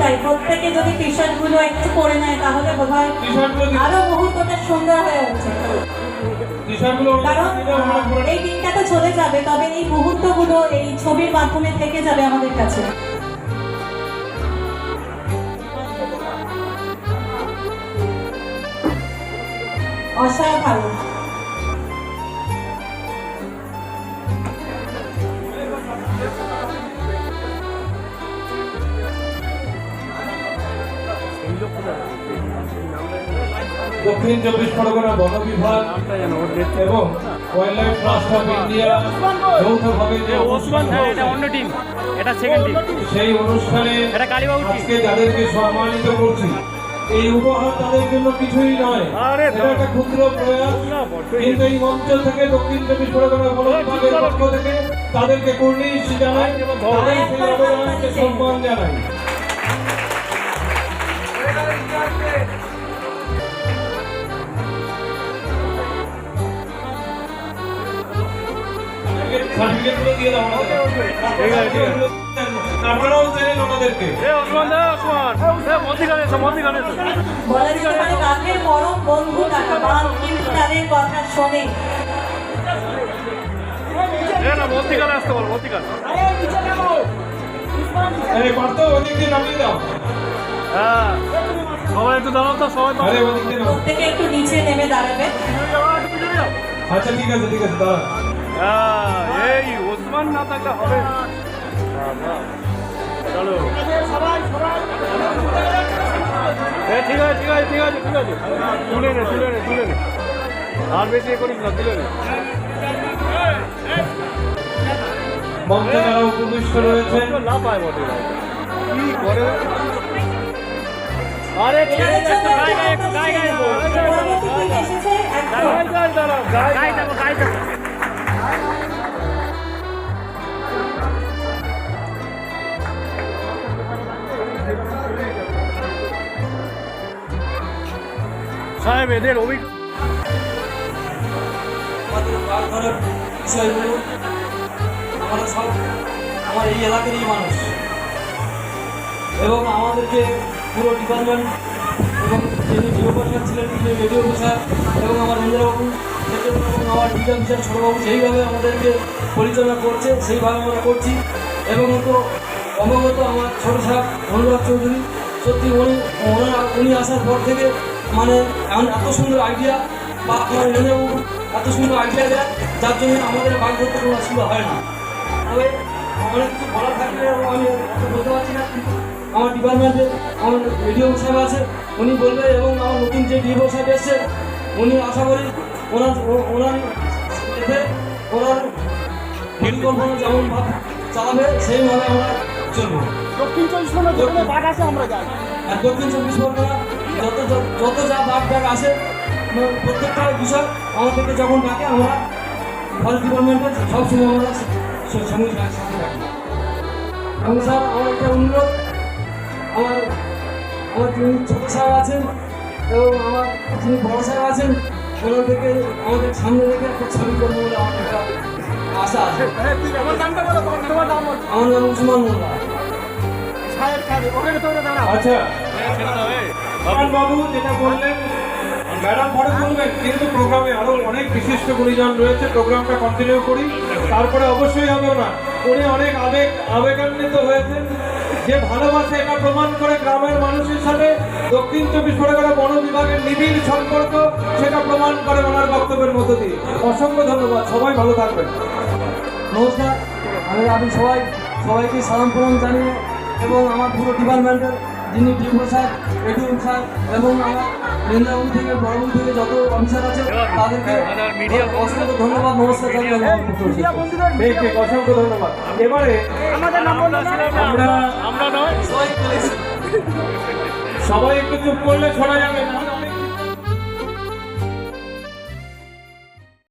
চাই প্রত্যেকে যদি টি শার্ট গুলো একটু পরে নেয় তাহলে বোধহয় আরো মুহূর্তটা সুন্দর হয়ে ওঠে। কারণ এই দিনটা তো চলে যাবে, তবে এই মুহূর্তগুলো এই ছবির মাধ্যমে থেকে যাবে আমাদের কাছে। অসাধারণ। দক্ষিণ চব্বিশ পরগনা বন বিভাগ এবং wild life trust of India যৌথভাবে যে সেই অনুষ্ঠানে আজকে যাদেরকে সম্মানিত করছি, এই উপহার তাদের জন্য কিছুই নয়, এটা একটা ক্ষুদ্র প্রয়াস, কিন্তু এই মঞ্চ থেকে দক্ষিণ চব্বিশ পরগনা বন বিভাগের পক্ষ থেকে তাদেরকে কুর্নিশ জানাই, তাদের সেই অবদানকে সম্মান জানাই। আপনারাও চেনেন ওনাদেরকে। বাঘের পরম বন্ধু তারা, বাঘ কিন্তু তাদের কথা শোনে। সবাই একটু দাঁড়াও তো, সবাই প্রত্যেকে একটু নিচে নেমে দাঁড়াবে। আচ্ছা ঠিক আছে, ঠিক আছে, দাঁড়া। এই ওসমান না থাকলে হবে। চলো ঠিক আছে, ঠিক আছে, ঠিক আছে, ঠিক আছে, তুলে নে, তুলে নে, তুলে নে, আর বেশি করিস না, তুলে নে। মঞ্চে যারা উপবিষ্ট রয়েছে না পায় বটে কি করে। আরে ছেড়ে দে তো, গায় গায় গায় গায় গায় যাবো, গায় যাবো। সাহেব এদের আমাদের বিষয়গুলো আমরা সব আমার এই এলাকারই মানুষ, এবং আমাদেরকে পুরো ডিপার্টমেন্ট এবং যিনি ডিও অফিসার ছিলেন, যিনি রেডিও অফিসার, এবং আমার রেঞ্জারবাবু এবং আমার ডিও অফিসার ছোটবাবু যেইভাবে আমাদেরকে পরিচালনা করছে সেইভাবে আমরা করছি। এবং তো অবগত আমার ছোট সাহেব অনুরাগ চৌধুরী, সত্যি উনি আসার পর থেকে মানে এত সুন্দর আইডিয়া, বা আমার রেঞ্জারবাবু এত সুন্দর আইডিয়া দেয়, যার জন্য আমাদের বাইক ধরতে কোনো অসুবিধা হয় না। তবে অনেক কিছু বলার থাকলে আমি বলতে পারছি না, কিন্তু আমার ডিপার্টমেন্টে আমার রেডিও সাহেব আছে, উনি বলবে, এবং আমার নতুন যে ডিও সাহেব এসছে উনি আশা করি ওনার এতে ওনার পরিকল্পনা যেমন চালাবে সেইভাবে আমরা চলবো। দক্ষিণ চব্বিশ পরগনা বাঘ আছে, আমরা যাই। আর দক্ষিণ চব্বিশ পরগনা যত যা বাঘ ডাক আসে, প্রত্যেকটা বিষয় আমাদেরকে যখন ডাকে আমরা ফরেস্ট ডিপার্টমেন্টের সবসময় আমরা সঙ্গে সাথে রাখি। এবং স্যার আমার একটা অনুরোধ, আমার যিনি ছোটো সাহেব আছেন এবং আমার যিনি বড় সাহেব আছেন, ওনাদেরকে আমাদের সামনে রেখে একটা ছবি করবো বলে আমার একটা আশা আছে। আমার নাম উসমান মোল্লা। আচ্ছা বাবু যেটা বললেন, ম্যাডাম পরে বলবেন, কিন্তু প্রোগ্রামে আরো অনেক বিশিষ্ট গুণীজন রয়েছে, প্রোগ্রামটা কন্টিনিউ করি, তারপরে অবশ্যই হবে না। উনি অনেক আবেগান্বিত হয়েছেন, যে ভালোবাসে এটা প্রমাণ করে গ্রামের মানুষের সাথে দক্ষিণ চব্বিশ পরগনা বন বিভাগের নিবিড় সম্পর্ক, সেটা প্রমাণ করে ওনার বক্তব্যের মধ্য দিয়ে। অসংখ্য ধন্যবাদ, সবাই ভালো থাকবেন। নমস্কার, আমি সবাইকে সালাম প্রণাম জানিয়ে, এবং আমার পুরো ডিপার্টমেন্টের যিনি ডিও স্যার, রেডিও স্যার, এবং আমার রেঞ্জারবাবু থেকে বড়বাবু থেকে যত অফিসার আছে তাদেরকে অসংখ্য ধন্যবাদ, নমস্কার জানিয়ে অসংখ্য ধন্যবাদ। এবারে আমরা সবাই একটু চুপ করলে শোনা যাবে না।